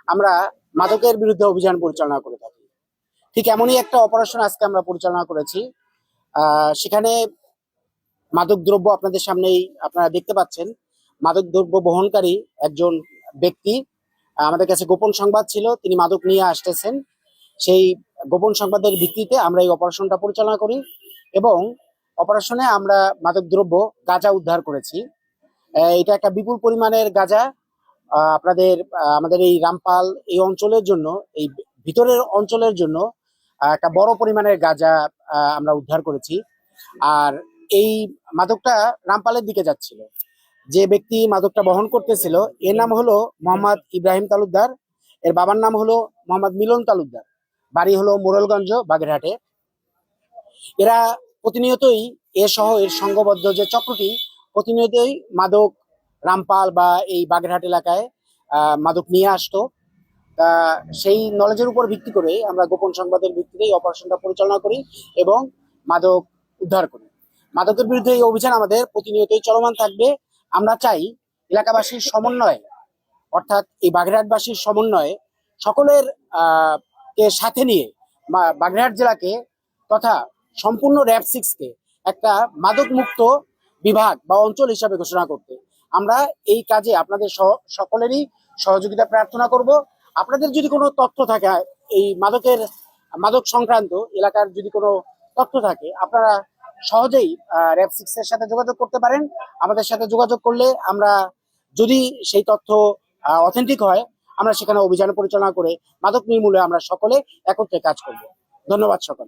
আমরা মাদকের বিরুদ্ধে অভিযান পরিচালনা করে থাকি। ঠিক এমনই একটা অপারেশন আজকে আমরা পরিচালনা করেছি। সেখানে মাদক দ্রব্য আপনাদের সামনেই আপনারা দেখতে পাচ্ছেন। মাদক দ্রব্য বহনকারী একজন ব্যক্তি আমাদের কাছে গোপন সংবাদ ছিল, তিনি মাদক নিয়ে আসতেছেন। সেই গোপন সংবাদের ভিত্তিতে আমরা এই অপারেশনটা পরিচালনা করি এবং অপারেশনে আমরা মাদক দ্রব্য গাঁজা উদ্ধার করেছি। এটা একটা বিপুল পরিমাণের গাঁজা। আমাদের এই রামপাল এই অঞ্চলের জন্য, এই ভিতরের অঞ্চলের জন্য একটা বড় পরিমাণের গাঁজা আমরা উদ্ধার করেছি। আর এই মাদকটা রামপালের দিকে যাচ্ছিল। যে ব্যক্তি মাদকটা বহন করতেছিল এর নাম হলো মোহাম্মদ ইব্রাহিম তালুকদার, এর বাবার নাম হলো মোহাম্মদ মিলন তালুকদার, বাড়ি হলো মোড়লগঞ্জ, বাগেরহাটে। এরা প্রতিনিয়তই সহ এর সংঘবদ্ধ যে চক্রটি প্রতিনিয়তই মাদক রামপাল বা এই বাগেরহাট এলাকায় মাদক নিয়ে আসতো। সেই নলেজের উপর ভিত্তি করে আমরা গোপন সংবাদের ভিত্তিতে এই অপারেশনটা পরিচালনা করি এবং মাদক উদ্ধার করি। মাদকের বিরুদ্ধে এই অভিযান আমাদের প্রতিনিয়তই চলমান থাকবে। আমরা চাই এলাকাবাসীর সমন্বয়ে, অর্থাৎ এই বাগেরহাটবাসীর সমন্বয়ে সকলের কে সাথে নিয়ে বাগেরহাট জেলাকে তথা সম্পূর্ণ র‍্যাব 6 কে একটা মাদক মুক্ত বিভাগ বা অঞ্চল হিসাবে ঘোষণা করতে। আমরা এই কাজে আপনাদের সকলেরই সহযোগিতা প্রার্থনা করব। আপনাদের যদি কোনো তথ্য থাকে এই মাদক সংক্রান্ত এলাকার যদি কোনো তথ্য থাকে, আপনারা সহজেই র‍্যাব 6 এর সাথে যোগাযোগ করতে পারেন। আমাদের সাথে যোগাযোগ করলে আমরা, যদি সেই তথ্য অথেন্টিক হয়, আমরা সেখানে অভিযান পরিচালনা করে মাদক নির্মূলে আমরা সকলে একত্রে কাজ করব। ধন্যবাদ সকল।